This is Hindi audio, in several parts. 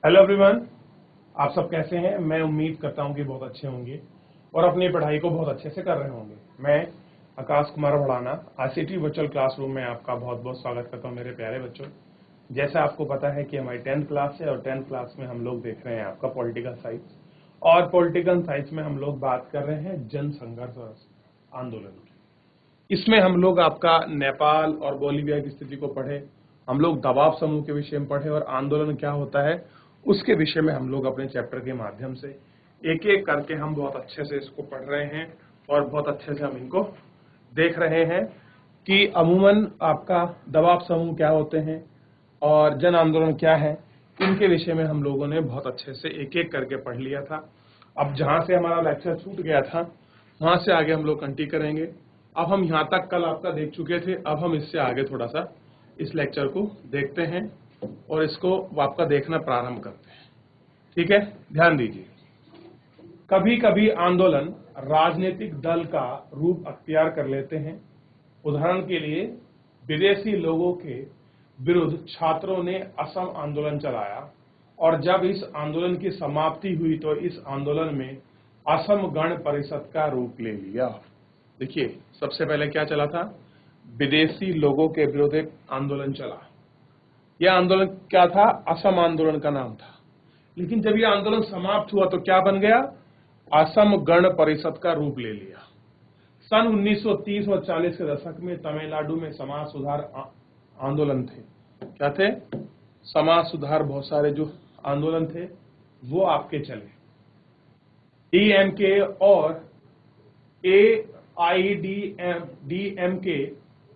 हेलो एवरीवन, आप सब कैसे हैं। मैं उम्मीद करता हूं कि बहुत अच्छे होंगे और अपनी पढ़ाई को बहुत अच्छे से कर रहे होंगे। मैं Akash Kumar Bhadana ICT virtual classroom में आपका बहुत बहुत स्वागत करता हूं मेरे प्यारे बच्चों। जैसा आपको पता है कि हमारी 10th क्लास है और 10th क्लास में हम लोग देख रहे हैं आपका पॉलिटिकल साइंस, और पॉलिटिकल साइंस में हम लोग बात कर रहे हैं जन संघर्ष और आंदोलन की। इसमें हम लोग आपका नेपाल और बोलीविया की स्थिति को पढ़े, हम लोग दबाव समूह के विषय में पढ़े और आंदोलन क्या होता है उसके विषय में हम लोग अपने चैप्टर के माध्यम से एक एक करके हम बहुत अच्छे से इसको पढ़ रहे हैं और बहुत अच्छे से हम इनको देख रहे हैं कि अमूमन आपका दबाव समूह क्या होते हैं और जन आंदोलन क्या है। इनके विषय में हम लोगों ने बहुत अच्छे से एक एक करके पढ़ लिया था। अब जहां से हमारा लेक्चर छूट गया था वहां से आगे हम लोग कंटिन्यू करेंगे। अब हम यहाँ तक कल आपका देख चुके थे, अब हम इससे आगे थोड़ा सा इस लेक्चर को देखते हैं और इसको आपका देखना प्रारंभ करते हैं। ठीक है, ध्यान दीजिए। कभी कभी आंदोलन राजनीतिक दल का रूप अख्तियार कर लेते हैं। उदाहरण के लिए विदेशी लोगों के विरुद्ध छात्रों ने असम आंदोलन चलाया और जब इस आंदोलन की समाप्ति हुई तो इस आंदोलन में असम गण परिषद का रूप ले लिया। देखिए, सबसे पहले क्या चला था, विदेशी लोगों के विरुद्ध एक आंदोलन चला। यह आंदोलन क्या था, असम आंदोलन का नाम था। लेकिन जब यह आंदोलन समाप्त हुआ तो क्या बन गया, असम गण परिषद का रूप ले लिया। सन 1930 और 40 के दशक में तमिलनाडु में समाज सुधार आंदोलन थे। क्या थे, समाज सुधार, बहुत सारे जो आंदोलन थे वो आपके चले। डीएमके और एआईडीएमके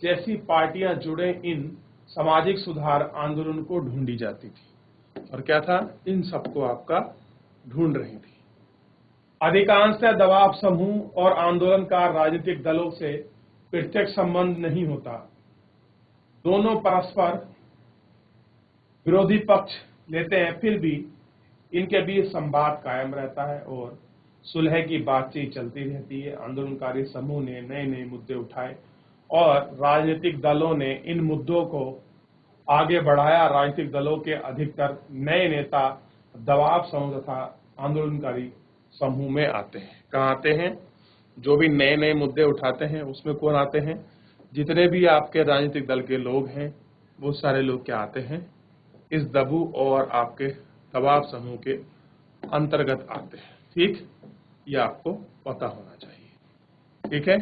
जैसी पार्टियां जुड़े इन सामाजिक सुधार आंदोलन को ढूंढी जाती थी और क्या था, इन सबको आपका ढूंढ रही थी। अधिकांशतः दबाव समूह और आंदोलनकार राजनीतिक दलों से प्रत्यक्ष संबंध नहीं होता। दोनों परस्पर विरोधी पक्ष लेते हैं, फिर भी इनके बीच संवाद कायम रहता है और सुलह की बातचीत चलती रहती है। आंदोलनकारी समूह ने नए नए मुद्दे उठाए और राजनीतिक दलों ने इन मुद्दों को आगे बढ़ाया। राजनीतिक दलों के अधिकतर नए नेता दबाव समूह तथा आंदोलनकारी समूह में आते हैं। कहाँ आते हैं, जो भी नए नए मुद्दे उठाते हैं उसमें कौन आते हैं, जितने भी आपके राजनीतिक दल के लोग हैं वो सारे लोग क्या आते हैं, इस दबू और आपके दबाव समूह के अंतर्गत आते हैं। ठीक, ये आपको पता होना चाहिए। ठीक है,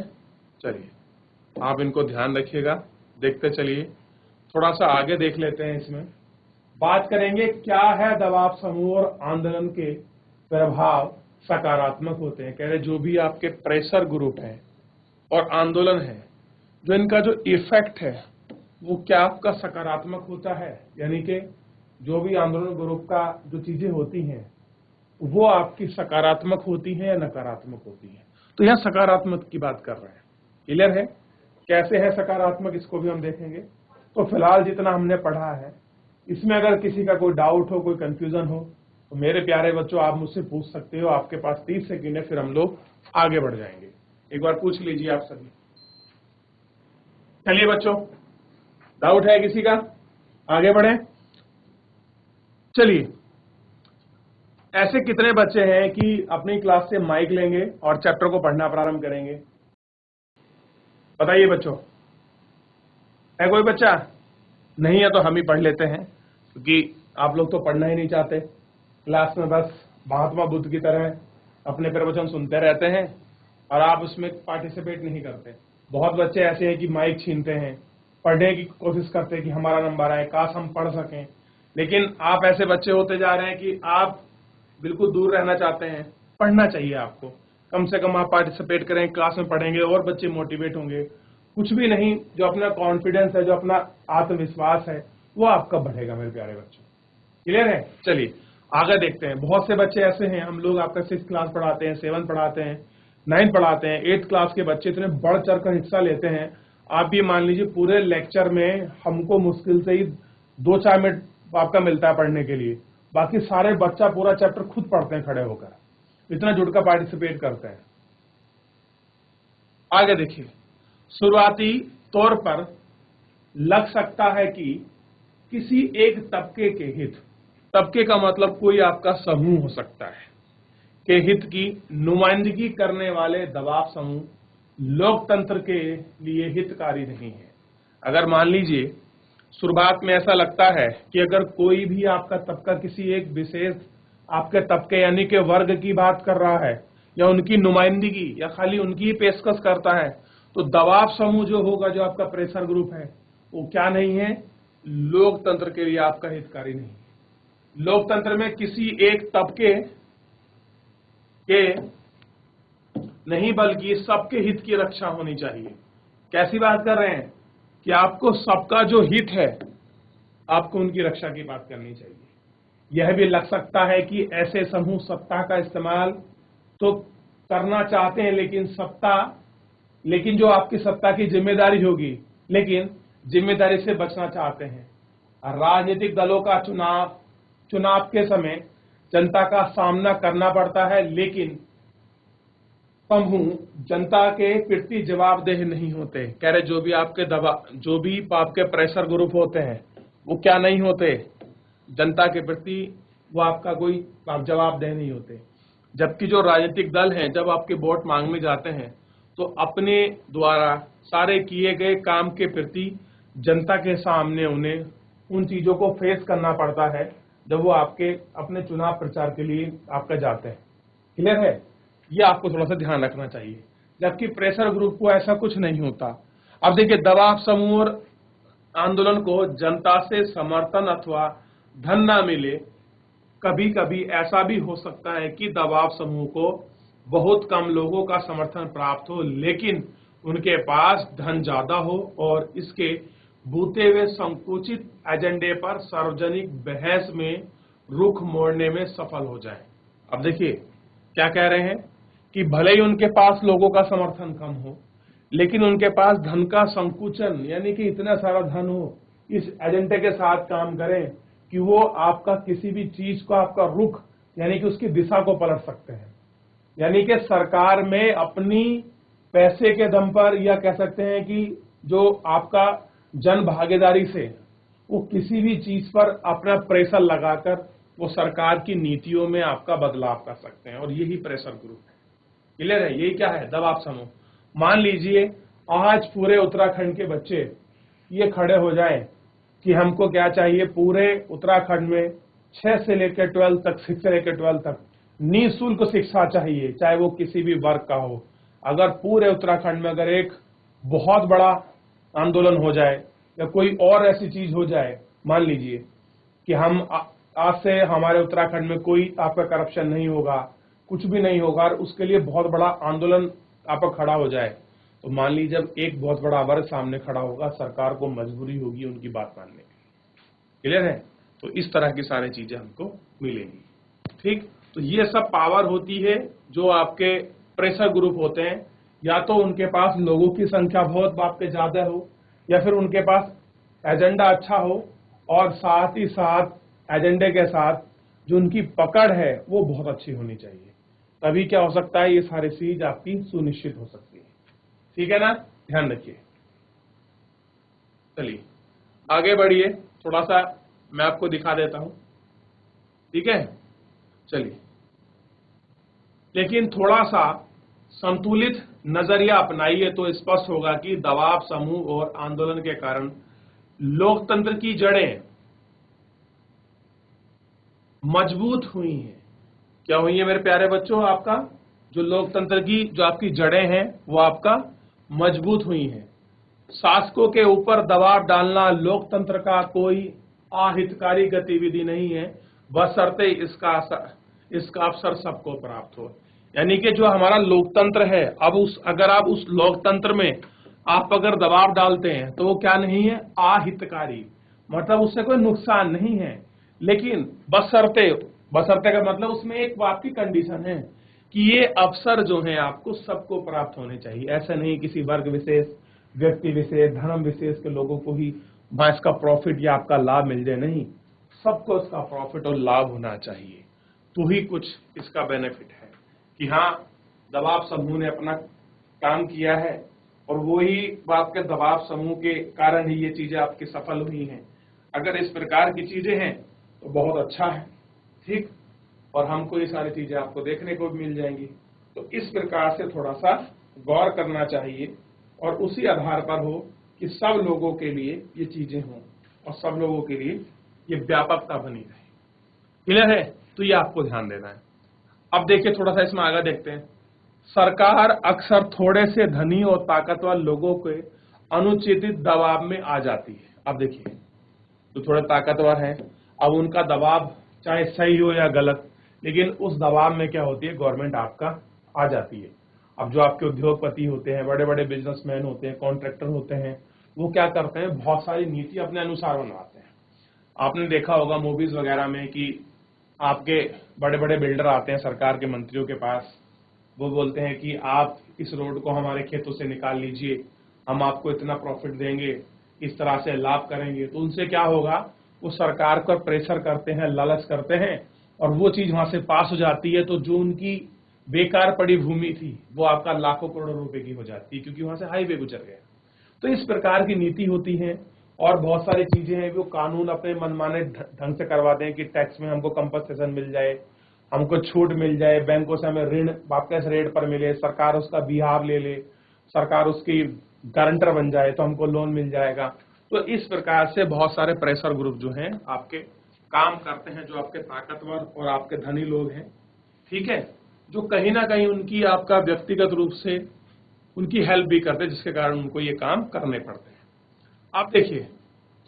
चलिए आप इनको ध्यान रखिएगा, देखते चलिए। थोड़ा सा आगे देख लेते हैं, इसमें बात करेंगे क्या है दबाव समूह और आंदोलन के प्रभाव सकारात्मक होते हैं। कह रहे जो भी आपके प्रेशर ग्रुप है और आंदोलन है, जो इनका जो इफेक्ट है वो क्या आपका सकारात्मक होता है, यानी कि जो भी आंदोलन ग्रुप का जो चीजें होती हैं वो आपकी सकारात्मक होती हैं या नकारात्मक होती हैं। तो यहां सकारात्मक की बात कर रहे हैं। क्लियर है, कैसे है सकारात्मक, इसको भी हम देखेंगे। तो फिलहाल जितना हमने पढ़ा है इसमें अगर किसी का कोई डाउट हो, कोई कंफ्यूजन हो तो मेरे प्यारे बच्चों आप मुझसे पूछ सकते हो। आपके पास 30 सेकंड है, फिर हम लोग आगे बढ़ जाएंगे। एक बार पूछ लीजिए आप सभी। चलिए बच्चों, डाउट है किसी का, आगे बढ़े। चलिए, ऐसे कितने बच्चे हैं कि अपनी क्लास से माइक लेंगे और चैप्टर को पढ़ना प्रारंभ करेंगे, बताइए बच्चों। है कोई बच्चा? नहीं है तो हम ही पढ़ लेते हैं, क्योंकि आप लोग तो पढ़ना ही नहीं चाहते। क्लास में बस महात्मा बुद्ध की तरह अपने प्रवचन सुनते रहते हैं और आप उसमें पार्टिसिपेट नहीं करते। बहुत बच्चे ऐसे हैं कि माइक छीनते हैं, पढ़ने की कोशिश करते हैं कि हमारा नंबर आए, काश हम पढ़ सकें। लेकिन आप ऐसे बच्चे होते जा रहे हैं कि आप बिल्कुल दूर रहना चाहते हैं। पढ़ना चाहिए आपको, कम से कम आप पार्टिसिपेट करें, क्लास में पढ़ेंगे और बच्चे मोटिवेट होंगे। कुछ भी नहीं, जो अपना कॉन्फिडेंस है, जो अपना आत्मविश्वास है, वो आपका बढ़ेगा मेरे प्यारे बच्चों। क्लियर है? चलिए आगे देखते हैं। बहुत से बच्चे ऐसे हैं, हम लोग आपका 6th क्लास पढ़ाते हैं, 7th पढ़ाते हैं, 9th पढ़ाते हैं, 8th क्लास के बच्चे इतने बढ़ चढ़ कर हिस्सा लेते हैं। आप भी मान लीजिए पूरे लेक्चर में हमको मुश्किल से ही 2-4 मिनट आपका मिलता है पढ़ने के लिए, बाकी सारे बच्चा पूरा चैप्टर खुद पढ़ते हैं खड़े होकर, इतना जुड़ कर पार्टिसिपेट करते हैं। आगे देखिए, शुरुआती तौर पर लग सकता है कि किसी एक तबके के हित तबके का मतलब कोई आपका समूह हो सकता है के हित की नुमाइंदगी करने वाले दबाव समूह लोकतंत्र के लिए हितकारी नहीं है। अगर मान लीजिए शुरुआत में ऐसा लगता है कि अगर कोई भी आपका तबका किसी एक विशेष आपके तबके यानी कि वर्ग की बात कर रहा है या उनकी नुमाइंदगी या खाली उनकी ही पेशकश करता है, तो दबाव समूह जो होगा, जो आपका प्रेशर ग्रुप है, वो क्या नहीं है, लोकतंत्र के लिए आपका हितकारी नहीं है। लोकतंत्र में किसी एक तबके के नहीं बल्कि सबके हित की रक्षा होनी चाहिए। कैसी बात कर रहे हैं कि आपको सबका जो हित है, आपको उनकी रक्षा की बात करनी चाहिए। यह भी लग सकता है कि ऐसे समूह सत्ता का इस्तेमाल तो करना चाहते हैं, लेकिन जो आपकी सत्ता की जिम्मेदारी होगी, लेकिन जिम्मेदारी से बचना चाहते हैं। राजनीतिक दलों का चुनाव के समय जनता का सामना करना पड़ता है, लेकिन समूह जनता के प्रति जवाबदेह नहीं होते। कह रहे जो भी आपके प्रेशर ग्रुप होते हैं, वो क्या नहीं होते, जनता के प्रति वो आपका कोई जवाबदेह नहीं होते। जबकि जो राजनीतिक दल हैं, जब आपके वोट मांगने जाते हैं, तो अपने द्वारा सारे किए गए काम के प्रति जनता के सामने उन्हें उन चीजों को फेस करना पड़ता है जब वो आपके अपने चुनाव प्रचार के लिए आपका जाते हैं। क्लियर है? ये आपको थोड़ा सा ध्यान रखना चाहिए। जबकि प्रेशर ग्रुप को ऐसा कुछ नहीं होता। अब देखिए, दबाव समूह और आंदोलन को जनता से समर्थन अथवा धन ना मिले। कभी कभी ऐसा भी हो सकता है कि दबाव समूह को बहुत कम लोगों का समर्थन प्राप्त हो, लेकिन उनके पास धन ज्यादा हो और इसके बूते हुए संकुचित एजेंडे पर सार्वजनिक बहस में रुख मोड़ने में सफल हो जाए। अब देखिए क्या कह रहे हैं कि भले ही उनके पास लोगों का समर्थन कम हो, लेकिन उनके पास धन का संकुचन यानी कि इतना सारा धन हो, इस एजेंडे के साथ काम करें कि वो आपका किसी भी चीज को आपका रुख यानी कि उसकी दिशा को पलट सकते हैं। यानी कि सरकार में अपनी पैसे के दम पर, या कह सकते हैं कि जो आपका जन भागीदारी से वो किसी भी चीज पर अपना प्रेशर लगाकर वो सरकार की नीतियों में आपका बदलाव कर सकते हैं, और यही प्रेशर ग्रुप है। क्लियर है? यही क्या है? दबाव समूह। मान लीजिए आज पूरे उत्तराखंड के बच्चे ये खड़े हो जाएं कि हमको क्या चाहिए, पूरे उत्तराखंड में 6 से लेकर 12 तक, 6 से लेकर 12 तक निःशुल्क शिक्षा चाहिए, चाहे वो किसी भी वर्ग का हो। अगर पूरे उत्तराखंड में अगर एक बहुत बड़ा आंदोलन हो जाए या कोई और ऐसी चीज हो जाए, मान लीजिए कि हम आज से हमारे उत्तराखंड में कोई आपका करप्शन नहीं होगा, कुछ भी नहीं होगा, और उसके लिए बहुत बड़ा आंदोलन आपका खड़ा हो जाए, तो मान लीजिए जब एक बहुत बड़ा वर्ग सामने खड़ा होगा, सरकार को मजबूरी होगी उनकी बात मानने की। क्लियर है? तो इस तरह की सारी चीजें हमको मिलेंगी। ठीक, तो ये सब पावर होती है जो आपके प्रेशर ग्रुप होते हैं। या तो उनके पास लोगों की संख्या बहुत आपके ज्यादा हो, या फिर उनके पास एजेंडा अच्छा हो, और साथ ही साथ एजेंडे के साथ जो उनकी पकड़ है वो बहुत अच्छी होनी चाहिए। तभी क्या हो सकता है, ये सारी चीज आपकी सुनिश्चित हो सकती है। ठीक है ना? ध्यान रखिए। चलिए आगे बढ़िए, थोड़ा सा मैं आपको दिखा देता हूं। ठीक है, चलिए। लेकिन थोड़ा सा संतुलित नजरिया अपनाइए तो स्पष्ट होगा कि दबाव समूह और आंदोलन के कारण लोकतंत्र की जड़ें मजबूत हुई हैं। क्या हुई है मेरे प्यारे बच्चों? आपका जो लोकतंत्र की जो आपकी जड़ें हैं वो आपका मजबूत हुई हैं। शासकों के ऊपर दबाव डालना लोकतंत्र का कोई अहितकारी गतिविधि नहीं है, बशर्ते इसका अवसर सबको प्राप्त हो। यानी कि जो हमारा लोकतंत्र है, अगर आप उस लोकतंत्र में आप अगर दबाव डालते हैं तो वो क्या नहीं है, अहितकारी, मतलब उससे कोई नुकसान नहीं है। लेकिन बशर्ते का मतलब उसमें एक आपकी कंडीशन है कि ये अवसर जो है आपको सबको प्राप्त होने चाहिए। ऐसा नहीं किसी वर्ग विशेष, व्यक्ति विशेष, धर्म विशेष के लोगों को ही इसका प्रॉफिट या आपका लाभ मिल जाए, नहीं, सबको इसका प्रॉफिट और लाभ होना चाहिए। तो ही कुछ इसका बेनिफिट है कि हाँ, दबाव समूह ने अपना काम किया है, और वही आपके दबाव समूह के कारण ही ये चीजें आपकी सफल हुई हैं। अगर इस प्रकार की चीजें हैं तो बहुत अच्छा है, ठीक। और हमको ये सारी चीजें आपको देखने को भी मिल जाएंगी। तो इस प्रकार से थोड़ा सा गौर करना चाहिए और उसी आधार पर हो कि सब लोगों के लिए ये चीजें हों और सब लोगों के लिए ये व्यापकता बनी रहे। क्लियर है? तो ये आपको ध्यान देना है। अब देखिए, थोड़ा सा इसमें आगे देखते हैं। सरकार अक्सर थोड़े से धनी और ताकतवर लोगों के अनुचित दबाव में आ जाती है। अब देखिए, जो थोड़े ताकतवर हैं, अब उनका दबाव चाहे सही हो या गलत, लेकिन उस दबाव में क्या होती है, गवर्नमेंट आपका आ जाती है। अब जो आपके उद्योगपति होते हैं, बड़े बड़े बिजनेसमैन होते हैं, कॉन्ट्रैक्टर होते हैं, वो क्या करते हैं, बहुत सारी नीति अपने अनुसार बनवाते हैं। आपने देखा होगा मूवीज वगैरह में कि आपके बड़े बड़े बिल्डर आते हैं सरकार के मंत्रियों के पास, वो बोलते हैं कि आप इस रोड को हमारे खेतों से निकाल लीजिए, हम आपको इतना प्रॉफिट देंगे, इस तरह से लाभ करेंगे। तो उनसे क्या होगा, वो सरकार पर प्रेशर करते हैं, लालच करते हैं, और वो चीज वहां से पास हो जाती है। तो जो उनकी बेकार पड़ी भूमि थी वो आपका लाखों करोड़ों रुपए की हो जाती है, क्योंकि वहां से हाईवे गुजर गया। तो इस प्रकार की नीति होती है। और बहुत सारी चीजें हैं, वो कानून अपने मनमाने ढंग से करवाते हैं कि टैक्स में हमको कंपनसेशन मिल जाए, हमको छूट मिल जाए, बैंकों से हमें ऋण वापस रेट पर मिले, सरकार उसका बिहार ले ले, सरकार उसकी गारंटर बन जाए तो हमको लोन मिल जाएगा। तो इस प्रकार से बहुत सारे प्रेशर ग्रुप जो हैं आपके काम करते हैं, जो आपके ताकतवर और आपके धनी लोग हैं, ठीक है, जो कहीं ना कहीं उनकी आपका व्यक्तिगत रूप से उनकी हेल्प भी करते हैं, जिसके कारण उनको ये काम करने पड़ते हैं। आप देखिए,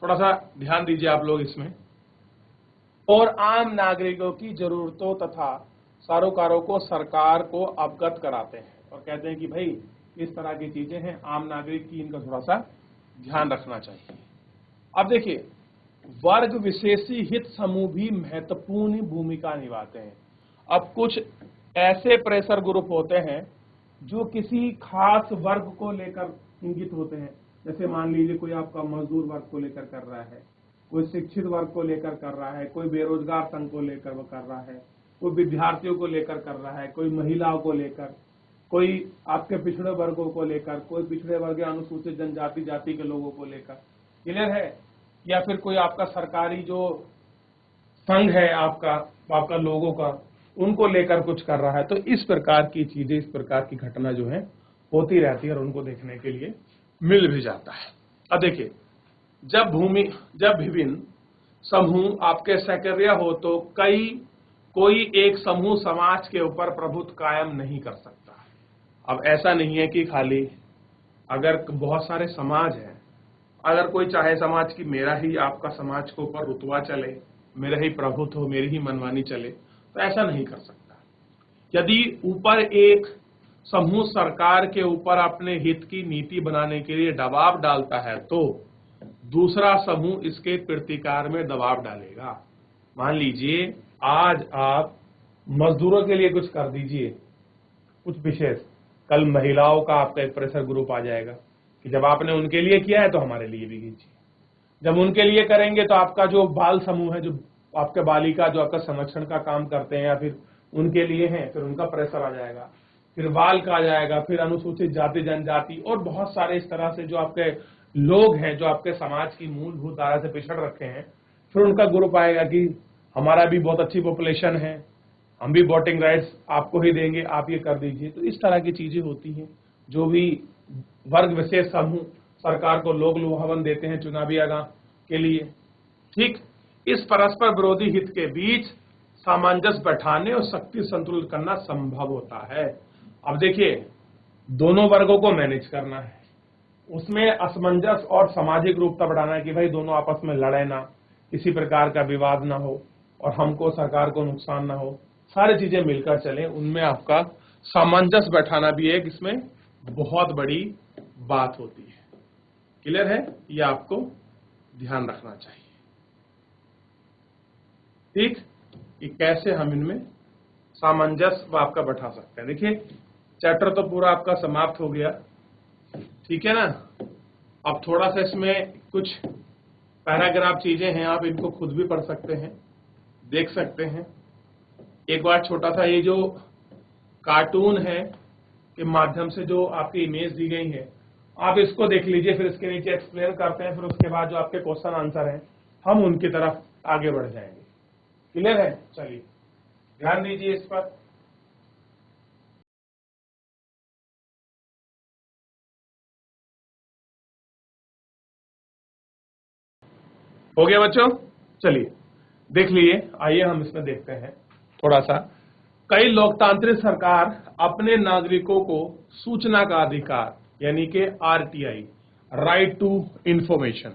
थोड़ा सा ध्यान दीजिए आप लोग इसमें। और आम नागरिकों की जरूरतों तथा सरोकारों को सरकार को अवगत कराते हैं और कहते हैं कि भाई इस तरह की चीजें हैं, आम नागरिक की इनका थोड़ा सा ध्यान रखना चाहिए। अब देखिए, वर्ग विशेषी हित समूह भी महत्वपूर्ण भूमिका निभाते हैं। अब कुछ ऐसे प्रेशर ग्रुप होते हैं जो किसी खास वर्ग को लेकर इंगित होते हैं। जैसे मान लीजिए कोई आपका मजदूर वर्ग को लेकर कर रहा है, कोई शिक्षित वर्ग को लेकर कर रहा है, कोई बेरोजगार संघ को लेकर वो कर रहा है, कोई विद्यार्थियों को लेकर कर रहा है, कोई महिलाओं को लेकर, कोई आपके पिछड़े वर्गों को लेकर, कोई पिछड़े वर्ग या अनुसूचित जनजाति जाति के लोगों को लेकर। क्लियर है? या फिर कोई आपका सरकारी जो संघ है आपका लोगों का, उनको लेकर कुछ कर रहा है। तो इस प्रकार की चीजें, इस प्रकार की घटना जो है होती रहती है और उनको देखने के लिए मिल भी जाता है। अब देखिए, जब विभिन्न समूह आपके सक्रिय हो तो कोई एक समूह समाज के ऊपर प्रभुत्व कायम नहीं कर सकता। अब ऐसा नहीं है कि खाली अगर बहुत सारे समाज हैं, अगर कोई चाहे समाज की मेरा ही आपका समाज के ऊपर रुतबा चले, मेरा ही प्रभुत्व हो, मेरी ही मनमानी चले, तो ऐसा नहीं कर सकता। यदि ऊपर एक समूह सरकार के ऊपर अपने हित की नीति बनाने के लिए दबाव डालता है तो दूसरा समूह इसके प्रतिकार में दबाव डालेगा। मान लीजिए आज आप मजदूरों के लिए कुछ कर दीजिए, कुछ विशेष, कल महिलाओं का आपका एक प्रेशर ग्रुप आ जाएगा कि जब आपने उनके लिए किया है तो हमारे लिए भी कीजिए। जब उनके लिए करेंगे तो आपका जो बाल समूह है, जो आपके बालिका जो आपका संरक्षण का काम करते हैं या फिर उनके लिए हैं, फिर उनका प्रेशर आ जाएगा, फिर बाल का आ जाएगा, फिर अनुसूचित जाति जनजाति और बहुत सारे इस तरह से जो आपके लोग हैं, जो आपके समाज की मूलभूत धारा से पिछड़ रखे हैं, फिर उनका ग्रुप आएगा कि हमारा भी बहुत अच्छी पॉपुलेशन है, हम भी वोटिंग राइट्स आपको ही देंगे, आप ये कर दीजिए। तो इस तरह की चीजें होती हैं। जो भी वर्ग विशेष समूह सरकार को लोग लुभावन देते हैं चुनावी आगाह के लिए, ठीक, इस परस्पर विरोधी हित के बीच सामंजस्य बैठाने और शक्ति संतुलित करना संभव होता है। अब देखिए, दोनों वर्गों को मैनेज करना है, उसमें असमंजस और सामाजिक रूपता बढ़ाना है कि भाई दोनों आपस में लड़े ना, किसी प्रकार का विवाद ना हो और हमको सरकार को नुकसान ना हो, सारी चीजें मिलकर चलें, उनमें आपका सामंजस्य बैठाना भी एक इसमें बहुत बड़ी बात होती है। क्लियर है? ये आपको ध्यान रखना चाहिए, ठीक, कि कैसे हम इनमें सामंजस्य आपका बैठा सकते हैं। देखिए, चैप्टर तो पूरा आपका समाप्त हो गया, ठीक है ना। अब थोड़ा सा इसमें कुछ पैराग्राफ चीजें हैं, आप इनको खुद भी पढ़ सकते हैं, देख सकते हैं। एक बार छोटा सा ये जो कार्टून है के माध्यम से जो आपकी इमेज दी गई है, आप इसको देख लीजिए, फिर इसके नीचे एक्सप्लेन करते हैं, फिर उसके बाद जो आपके क्वेश्चन आंसर हैं हम उनकी तरफ आगे बढ़ जाएंगे। क्लियर है? चलिए ध्यान दीजिए इस पर। हो गया बच्चों? चलिए देख लिए, आइए हम इसमें देखते हैं थोड़ा सा। कई लोकतांत्रिक सरकार अपने नागरिकों को सूचना का अधिकार यानी कि आरटीआई, राइट टू इंफॉर्मेशन,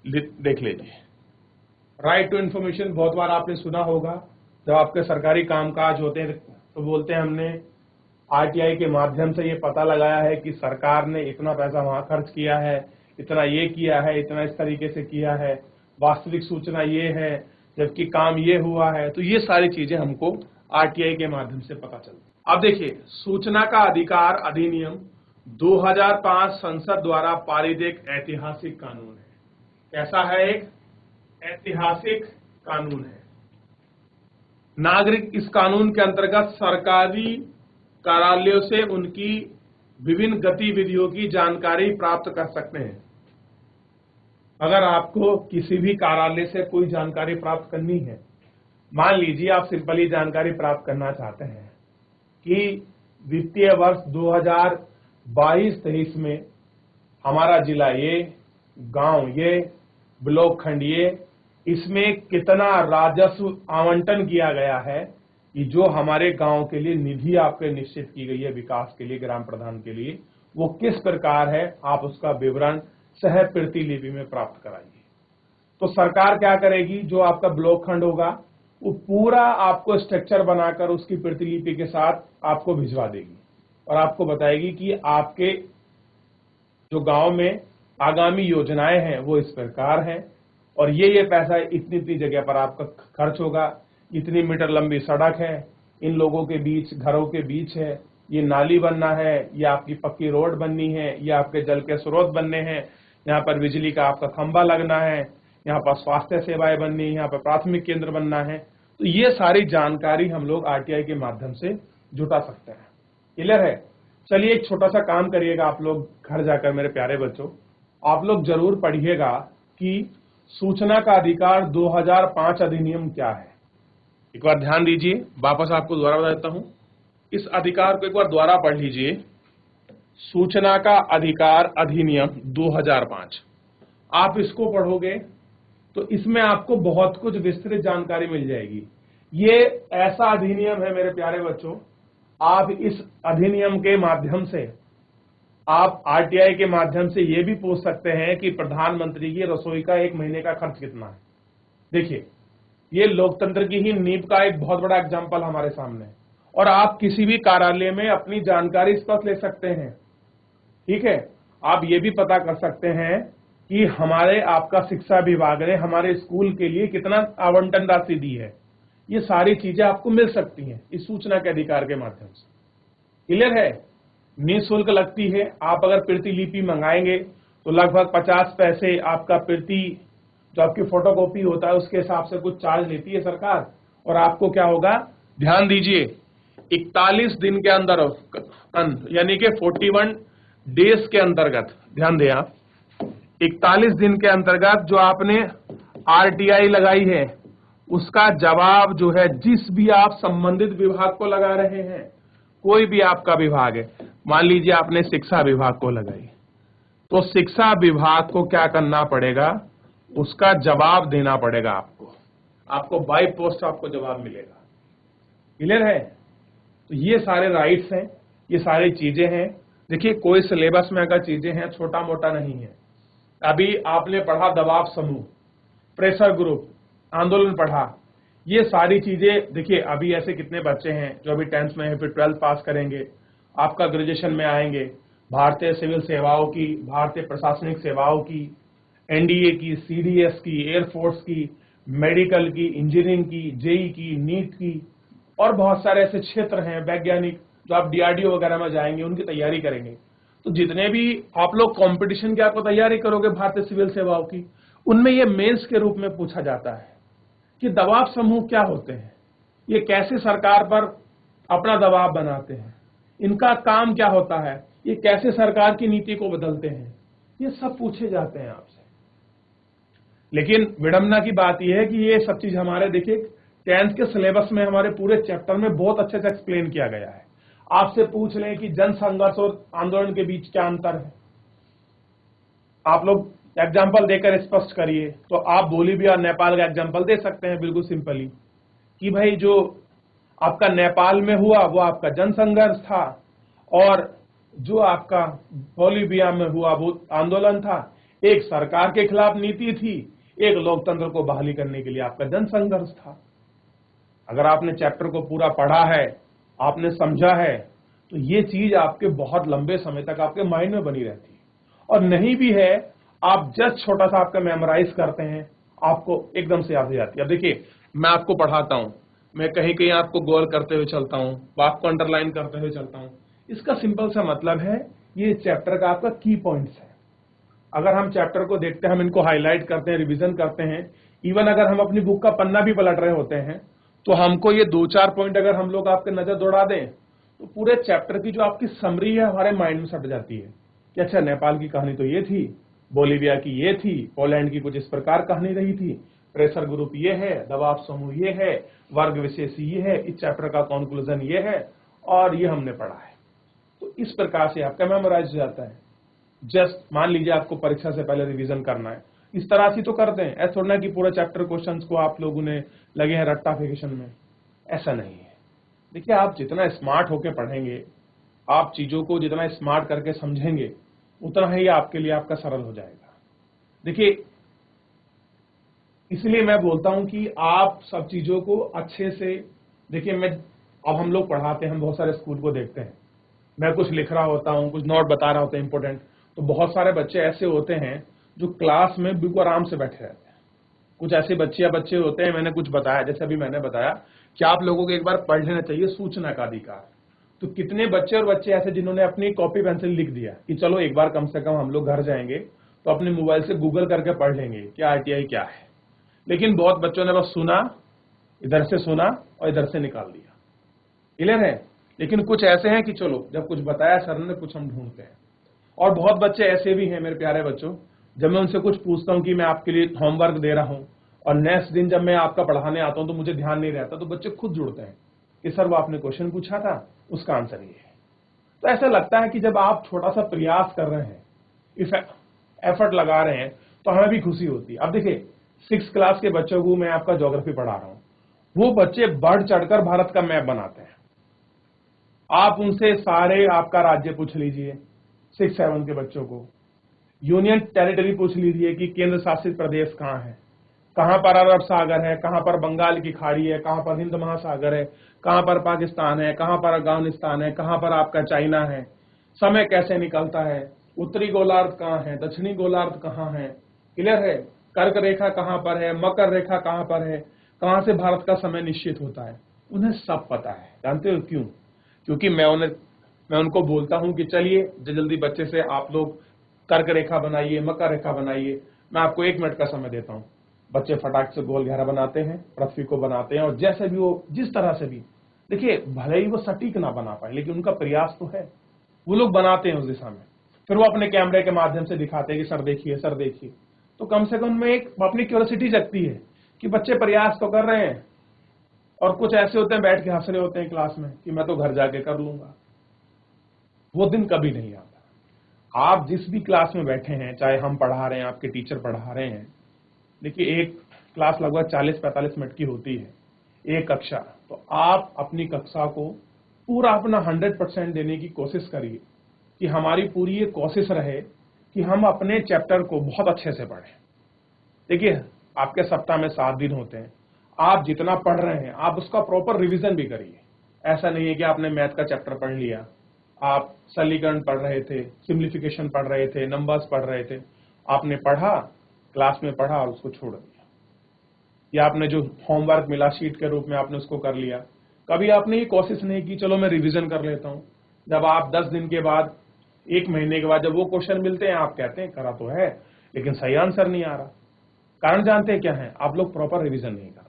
देख लीजिए। राइट टू इंफॉर्मेशन बहुत बार आपने सुना होगा, जब आपके सरकारी कामकाज होते हैं तो बोलते हैं हमने आरटीआई के माध्यम से ये पता लगाया है कि सरकार ने इतना पैसा वहां खर्च किया है, इतना ये किया है, इतना इस तरीके से किया है, वास्तविक सूचना ये है, जबकि काम ये हुआ है। तो ये सारी चीजें हमको आरटीआई के माध्यम से पता चलती। अब देखिए, सूचना का अधिकार अधिनियम 2005 संसद द्वारा पारित एक ऐतिहासिक कानून है। कैसा है? एक ऐतिहासिक कानून है। नागरिक इस कानून के अंतर्गत सरकारी कार्यालयों से उनकी विभिन्न गतिविधियों की जानकारी प्राप्त कर सकते हैं। अगर आपको किसी भी कार्यालय से कोई जानकारी प्राप्त करनी है, मान लीजिए आप सिंपली जानकारी प्राप्त करना चाहते हैं कि वित्तीय वर्ष 2022-23 में हमारा जिला ये, गांव ये, ब्लॉक खंड ये, इसमें कितना राजस्व आवंटन किया गया है, कि जो हमारे गांव के लिए निधि आपके निश्चित की गई है विकास के लिए, ग्राम प्रधान के लिए, वो किस प्रकार है, आप उसका विवरण सह प्रतिलिपि में प्राप्त कराइए। तो सरकार क्या करेगी, जो आपका ब्लॉक खंड होगा वो पूरा आपको स्ट्रक्चर बनाकर उसकी प्रतिलिपि के साथ आपको भिजवा देगी और आपको बताएगी कि आपके जो गांव में आगामी योजनाएं हैं वो इस प्रकार हैं और ये पैसा इतनी इतनी जगह पर आपका खर्च होगा, इतनी मीटर लंबी सड़क है, इन लोगों के बीच, घरों के बीच है, ये नाली बनना है, ये आपकी पक्की रोड बननी है, ये आपके जल के स्रोत बनने हैं, यहाँ पर बिजली का आपका खंभा लगना है, यहाँ पर स्वास्थ्य सेवाएं बननी है, यहाँ पर प्राथमिक केंद्र बनना है। तो ये सारी जानकारी हम लोग आरटीआई के माध्यम से जुटा सकते हैं। क्लियर है? चलिए एक छोटा सा काम करिएगा आप लोग घर जाकर, मेरे प्यारे बच्चों, आप लोग जरूर पढ़िएगा कि सूचना का अधिकार 2005 अधिनियम क्या है। एक बार ध्यान दीजिए, वापस आपको दोबारा बता देता हूं, इस अधिकार को एक बार दोबारा पढ़ लीजिए। सूचना का अधिकार अधिनियम 2005, आप इसको पढ़ोगे तो इसमें आपको बहुत कुछ विस्तृत जानकारी मिल जाएगी। ये ऐसा अधिनियम है मेरे प्यारे बच्चों, आप इस अधिनियम के माध्यम से, आप आरटीआई के माध्यम से ये भी पूछ सकते हैं कि प्रधानमंत्री की रसोई का 1 महीने का खर्च कितना है। देखिए, ये लोकतंत्र की ही नींव का एक बहुत बड़ा एग्जाम्पल हमारे सामने है और आप किसी भी कार्यालय में अपनी जानकारी स्पष्ट ले सकते हैं। ठीक है, आप ये भी पता कर सकते हैं कि हमारे आपका शिक्षा विभाग ने हमारे स्कूल के लिए कितना आवंटन राशि दी है। ये सारी चीजें आपको मिल सकती हैं इस सूचना के अधिकार के माध्यम से। क्लियर है? निःशुल्क लगती है। आप अगर प्रतिलिपि मंगाएंगे तो लगभग 50 पैसे आपका प्रति, जो आपकी फोटोकॉपी होता है उसके हिसाब से कुछ चार्ज लेती है सरकार। और आपको क्या होगा, ध्यान दीजिए, 41 दिन के अंदर यानी कि 41 डेज के अंतर्गत, ध्यान दें आप, 41 दिन के अंतर्गत जो आपने आरटीआई लगाई है उसका जवाब जो है, जिस भी आप संबंधित विभाग को लगा रहे हैं, कोई भी आपका विभाग है, मान लीजिए आपने शिक्षा विभाग को लगाई, तो शिक्षा विभाग को क्या करना पड़ेगा, उसका जवाब देना पड़ेगा आपको बाय पोस्ट आपको जवाब मिलेगा। क्लियर है? तो ये सारे राइट्स हैं, ये सारी चीजें हैं। देखिए, कोई सिलेबस में अगर चीजें हैं, छोटा मोटा नहीं है। अभी आपने पढ़ा दबाव समूह, प्रेशर ग्रुप, आंदोलन पढ़ा, ये सारी चीजें। देखिए, अभी ऐसे कितने बच्चे हैं जो अभी 10th में है, फिर 12th पास करेंगे, आपका ग्रेजुएशन में आएंगे, भारतीय सिविल सेवाओं की, भारतीय प्रशासनिक सेवाओं की, एनडीए की, सीडीएस की, एयरफोर्स की, मेडिकल की, इंजीनियरिंग की, जेई की, नीट की, और बहुत सारे ऐसे क्षेत्र हैं वैज्ञानिक, जो आप डीआरडीओ वगैरह में जाएंगे, उनकी तैयारी करेंगे। तो जितने भी आप लोग कंपटीशन की आपको तैयारी करोगे भारतीय सिविल सेवाओं की, उनमें ये मेंस के रूप में पूछा जाता है कि दबाव समूह क्या होते हैं, ये कैसे सरकार पर अपना दबाव बनाते हैं, इनका काम क्या होता है, ये कैसे सरकार की नीति को बदलते हैं, ये सब पूछे जाते हैं आपसे। लेकिन विडंबना की बात यह है कि ये सब चीज हमारे, देखिए, 10th के सिलेबस में हमारे पूरे चैप्टर में बहुत अच्छे से एक्सप्लेन किया गया है। आपसे पूछ लें कि जन संघर्ष और आंदोलन के बीच क्या अंतर है, आप लोग एग्जाम्पल देकर स्पष्ट करिए। तो आप बोलीविया और नेपाल का एग्जाम्पल दे सकते हैं बिल्कुल सिंपली कि भाई जो आपका नेपाल में हुआ वो आपका जन संघर्ष था, और जो आपका बोलीविया में हुआ वो आंदोलन था। एक सरकार के खिलाफ नीति थी, एक लोकतंत्र को बहाली करने के लिए आपका जन संघर्ष था। अगर आपने चैप्टर को पूरा पढ़ा है, आपने समझा है, तो ये चीज आपके बहुत लंबे समय तक आपके माइंड में बनी रहती है। और नहीं भी है, आप जस्ट छोटा सा आपका मेमोराइज करते हैं, आपको एकदम से याद हो जाती है। अब देखिए, मैं आपको पढ़ाता हूं, मैं कहीं कहीं आपको गोल करते हुए चलता हूं, बात को अंडरलाइन करते हुए चलता हूं। इसका सिंपल सा मतलब है, ये चैप्टर का आपका की पॉइंट्स है। अगर हम चैप्टर को देखते हैं, हम इनको हाईलाइट करते हैं, रिवीजन करते हैं, इवन अगर हम अपनी बुक का पन्ना भी पलट रहे होते हैं, तो हमको ये 2-4 पॉइंट अगर हम लोग आपके नजर दौड़ा दें, तो पूरे चैप्टर की जो आपकी समरी है हमारे माइंड में सट जाती है कि अच्छा, नेपाल की कहानी तो ये थी, बोलीविया की ये थी, पोलैंड की कुछ इस प्रकार कहानी रही थी, प्रेशर ग्रुप ये है, दबाव समूह ये है, वर्ग विशेष ये है, इस चैप्टर का कंक्लूजन ये है, और ये हमने पढ़ा है। तो इस प्रकार से आपका मेमोराइज हो जाता है। जस्ट मान लीजिए आपको परीक्षा से पहले रिवीजन करना है, इस तरह से तो करते हैं। ऐसा थोड़ा ना कि पूरा चैप्टर क्वेश्चंस को आप लोगों ने लगे हैं रट्टाफिकेशन में, ऐसा नहीं है। देखिए, आप जितना स्मार्ट होकर पढ़ेंगे, आप चीजों को जितना स्मार्ट करके समझेंगे, उतना ही आपके लिए आपका सरल हो जाएगा। देखिए, इसलिए मैं बोलता हूं कि आप सब चीजों को अच्छे से देखिए। अब हम लोग पढ़ाते हैं, हम बहुत सारे स्कूल को देखते हैं, मैं कुछ लिख रहा होता हूं, कुछ नोट बता रहा होता है इंपॉर्टेंट, तो बहुत सारे बच्चे ऐसे होते हैं जो क्लास में बिल्कुल आराम से बैठे रहते हैं। कुछ ऐसे बच्चे या बच्चे होते हैं, मैंने कुछ बताया, जैसे अभी मैंने बताया कि आप लोगों को एक बार पढ़ लेना चाहिए सूचना का अधिकार। तो कितने बच्चे और बच्चे ऐसे जिन्होंने अपनी कॉपी पेंसिल लिख दिया कि चलो एक बार कम से कम हम लोग घर जाएंगे तो अपने मोबाइल से गूगल करके पढ़ लेंगे कि आरटीआई क्या है। लेकिन बहुत बच्चों ने बस सुना, इधर से सुना और इधर से निकाल दिया। क्लियर है? लेकिन कुछ ऐसे हैं कि चलो जब कुछ बताया सर ने, कुछ हम ढूंढते हैं। और बहुत बच्चे ऐसे भी हैं मेरे प्यारे बच्चों, जब मैं उनसे कुछ पूछता हूं कि मैं आपके लिए होमवर्क दे रहा हूं, और नेक्स्ट दिन जब मैं आपका पढ़ाने आता हूं तो मुझे ध्यान नहीं रहता, तो बच्चे खुद जुड़ते हैं कि सर वो आपने क्वेश्चन पूछा था, उसका आंसर ये है। तो ऐसा लगता है कि जब आप छोटा सा प्रयास कर रहे हैं, एफर्ट लगा रहे हैं, तो हमें भी खुशी होती है। अब देखिए, 6th क्लास के बच्चों को मैं आपका ज्योग्राफी पढ़ा रहा हूं, वो बच्चे बढ़ चढ़कर भारत का मैप बनाते हैं। आप उनसे सारे आपका राज्य पूछ लीजिए, 6-7 के बच्चों को यूनियन टेरिटरी पूछ लीजिए कि केंद्र शासित प्रदेश कहां है, कहां पर अरब सागर है, कहां पर बंगाल की खाड़ी है, कहां पर हिंद महासागर है, कहां पर पाकिस्तान है, कहां पर अफगानिस्तान है, कहां पर आपका चाइना है, समय कैसे निकलता है, उत्तरी गोलार्ध कहां है, दक्षिणी गोलार्ध कहां है, क्लियर है, कर्क रेखा कहां पर है, मकर रेखा कहां पर है, कहां से भारत का समय निश्चित होता है, उन्हें सब पता है। जानते हो क्यों? क्योंकि मैं उनको बोलता हूं कि चलिए जल्दी बच्चे से आप लोग कर्क रेखा बनाइए, मकर रेखा बनाइए, मैं आपको 1 मिनट का समय देता हूं। बच्चे फटाक से गोल घेरा बनाते हैं, पृथ्वी को बनाते हैं, और जैसे भी वो जिस तरह से भी, देखिए भले ही वो सटीक ना बना पाए, लेकिन उनका प्रयास तो है, वो लोग बनाते हैं उस दिशा में। फिर वो अपने कैमरे के माध्यम से दिखाते हैं कि सर देखिए, सर देखिए। तो कम से कम उनमें एक अपनी क्यूरियोसिटी जगती है कि बच्चे प्रयास तो कर रहे हैं। और कुछ ऐसे होते हैं बैठ के हंस रहे होते हैं क्लास में कि मैं तो घर जाके कर लूंगा। वो दिन कभी नहीं आता। आप जिस भी क्लास में बैठे हैं, चाहे हम पढ़ा रहे हैं, आपके टीचर पढ़ा रहे हैं, देखिए एक क्लास लगभग 40-45 मिनट की होती है, एक कक्षा। तो आप अपनी कक्षा को पूरा अपना 100% देने की कोशिश करिए कि हमारी पूरी ये कोशिश रहे कि हम अपने चैप्टर को बहुत अच्छे से पढ़ें। देखिए, आपके सप्ताह में 7 दिन होते हैं, आप जितना पढ़ रहे हैं आप उसका प्रॉपर रिवीजन भी करिए। ऐसा नहीं है कि आपने मैथ का चैप्टर पढ़ लिया, आप सरलीकरण पढ़ रहे थे, सिंप्लीफिकेशन पढ़ रहे थे, नंबर्स पढ़ रहे थे, आपने पढ़ा, क्लास में पढ़ा और उसको छोड़ दिया, या आपने जो होमवर्क मिला शीट के रूप में आपने उसको कर लिया। कभी आपने ये कोशिश नहीं की चलो मैं रिवीजन कर लेता हूं। जब आप 10 दिन के बाद, 1 महीने के बाद जब वो क्वेश्चन मिलते हैं, आप कहते हैं करा तो है लेकिन सही आंसर नहीं आ रहा। कारण जानते हैं क्या है? आप लोग प्रॉपर रिवीजन नहीं करते।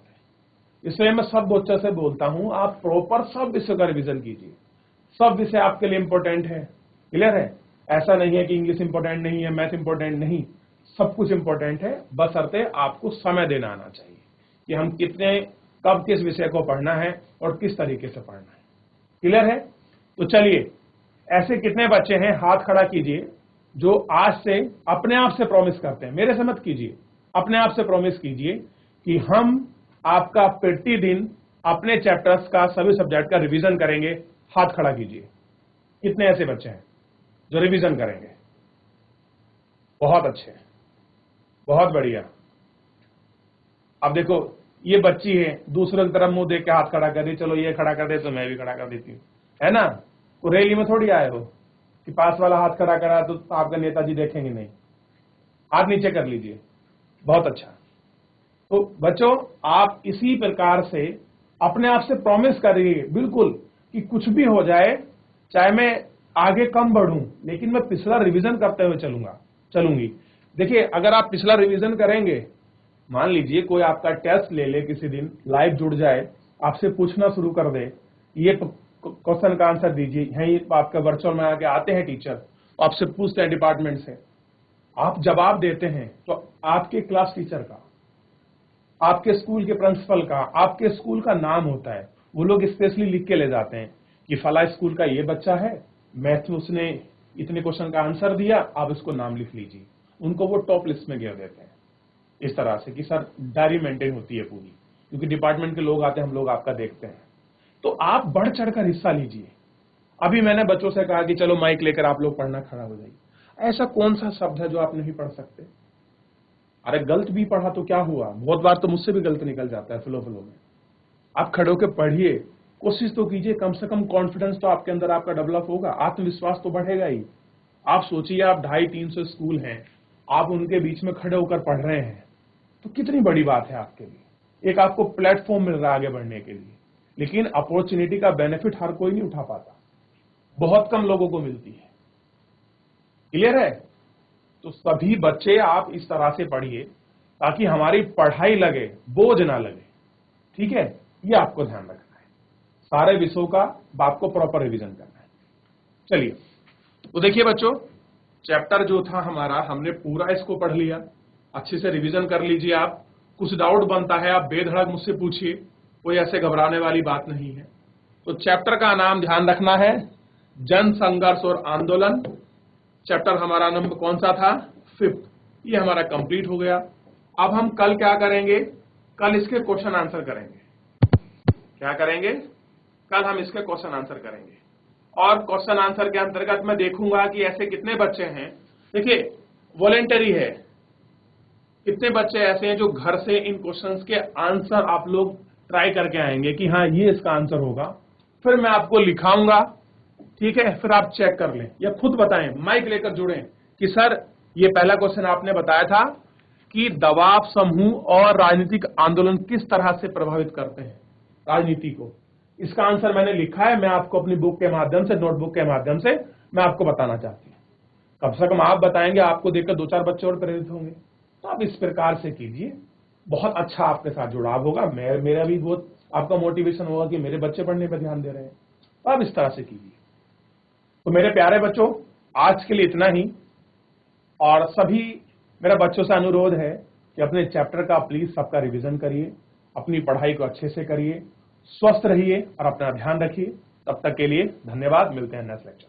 इसलिए मैं सब बच्चों से बोलता हूं, आप प्रॉपर सब विषय का रिवीजन कीजिए। सब विषय आपके लिए इंपॉर्टेंट है। क्लियर है? ऐसा नहीं है कि इंग्लिश इंपॉर्टेंट नहीं है, मैथ इंपॉर्टेंट नहीं, सब कुछ इंपॉर्टेंट है, बशर्ते आपको समय देना आना चाहिए कि हम कितने कब किस विषय को पढ़ना है और किस तरीके से पढ़ना है। क्लियर है? तो चलिए, ऐसे कितने बच्चे हैं, हाथ खड़ा कीजिए, जो आज से अपने आप से प्रॉमिस करते हैं, मेरे से मत कीजिए, अपने आप से प्रॉमिस कीजिए कि हम आपका प्रतिदिन अपने चैप्टर्स का, सभी सब्जेक्ट का रिवीजन करेंगे। हाथ खड़ा कीजिए। कितने ऐसे बच्चे हैं जो रिवीजन करेंगे? बहुत अच्छे, बहुत बढ़िया। अब देखो, ये बच्ची है, दूसरों की तरफ मुंह देख के हाथ खड़ा कर दी, चलो ये खड़ा कर दे तो मैं भी खड़ा कर देती हूँ, है ना? वो रैली में थोड़ी आए हो कि पास वाला हाथ खड़ा करा तो आपका नेताजी देखेंगे नहीं। हाथ नीचे कर लीजिए। बहुत अच्छा। तो बच्चों, आप इसी प्रकार से अपने आप से प्रॉमिस करिए बिल्कुल कि कुछ भी हो जाए, चाहे मैं आगे कम बढ़ूं, लेकिन मैं पिछला रिवीजन करते हुए चलूंगी। देखिए, अगर आप पिछला रिवीजन करेंगे, मान लीजिए कोई आपका टेस्ट ले ले, किसी दिन लाइव जुड़ जाए, आपसे पूछना शुरू कर दे, ये क्वेश्चन का आंसर दीजिए, यही आपका वर्चुअल में आके आते हैं टीचर, आपसे पूछते हैं डिपार्टमेंट से, आप जवाब देते हैं, तो आपके क्लास टीचर का, आपके स्कूल के प्रिंसिपल का, आपके स्कूल का नाम होता है। वो लोग स्पेशली लिख के ले जाते हैं कि फला स्कूल का ये बच्चा है, मैथ में उसने इतने क्वेश्चन का आंसर दिया, आप इसको नाम लिख लीजिए। उनको वो टॉप लिस्ट में गिर देते हैं इस तरह से कि सर डायरी मेंटेन होती है पूरी, क्योंकि डिपार्टमेंट के लोग आते हैं, हम लोग आपका देखते हैं। तो आप बढ़ चढ़कर हिस्सा लीजिए। अभी मैंने बच्चों से कहा कि चलो माइक लेकर आप लोग पढ़ना खड़ा हो जाइए। ऐसा कौन सा शब्द है जो आप नहीं पढ़ सकते? अरे गलत भी पढ़ा तो क्या हुआ, बहुत बार तो मुझसे भी गलत निकल जाता है फ्लो में। आप खड़े होकर पढ़िए, कोशिश तो कीजिए, कम से कम कॉन्फिडेंस तो आपके अंदर आपका डेवलप होगा, आत्मविश्वास तो बढ़ेगा ही। आप सोचिए, आप 250-300 स्कूल हैं, आप उनके बीच में खड़े होकर पढ़ रहे हैं, तो कितनी बड़ी बात है आपके लिए। एक आपको प्लेटफॉर्म मिल रहा है आगे बढ़ने के लिए, लेकिन अपॉर्चुनिटी का बेनिफिट हर कोई नहीं उठा पाता, बहुत कम लोगों को मिलती है। क्लियर है? तो सभी बच्चे आप इस तरह से पढ़िए ताकि हमारी पढ़ाई लगे, बोझ ना लगे। ठीक है? ये आपको ध्यान रखना है, सारे विषयों का आपको प्रॉपर रिवीजन करना है। चलिए, तो देखिए बच्चों, चैप्टर जो था हमारा, हमने पूरा इसको पढ़ लिया। अच्छे से रिवीजन कर लीजिए। आप कुछ डाउट बनता है, आप बेधड़क मुझसे पूछिए, कोई ऐसे घबराने वाली बात नहीं है। तो चैप्टर का नाम ध्यान रखना है, जन संघर्ष और आंदोलन। चैप्टर हमारा नंबर कौन सा था? 5th। ये हमारा कंप्लीट हो गया। अब हम कल क्या करेंगे? कल इसके क्वेश्चन आंसर करेंगे। क्या करेंगे? कल हम इसके क्वेश्चन आंसर करेंगे, और क्वेश्चन आंसर के अंतर्गत मैं देखूंगा कि ऐसे कितने बच्चे हैं। देखिए, वॉलेंटरी है, कितने बच्चे ऐसे हैं जो घर से इन क्वेश्चंस के आंसर आप लोग ट्राई करके आएंगे कि हाँ ये इसका आंसर होगा, फिर मैं आपको लिखाऊंगा। ठीक है? फिर आप चेक कर लें या खुद बताएं, माइक लेकर जुड़ें कि सर ये पहला क्वेश्चन आपने बताया था कि दबाव समूह और राजनीतिक आंदोलन किस तरह से प्रभावित करते हैं राजनीति को। इसका आंसर मैंने लिखा है, मैं आपको अपनी बुक के माध्यम से, नोटबुक के माध्यम से मैं आपको बताना चाहती हूँ। कम से कम आप बताएंगे, आपको देखकर 2-4 बच्चे और प्रेरित होंगे। तो आप इस प्रकार से कीजिए, बहुत अच्छा आपके साथ जुड़ाव होगा। मेरा भी बहुत आपका मोटिवेशन होगा कि मेरे बच्चे पढ़ने पर ध्यान दे रहे हैं। तो आप इस तरह से कीजिए। तो मेरे प्यारे बच्चों, आज के लिए इतना ही, और सभी मेरा बच्चों से अनुरोध है कि अपने चैप्टर का प्लीज सबका रिवीजन करिए, अपनी पढ़ाई को अच्छे से करिए, स्वस्थ रहिए और अपना ध्यान रखिए। तब तक के लिए धन्यवाद। मिलते हैं नेक्स्ट लेक्चर।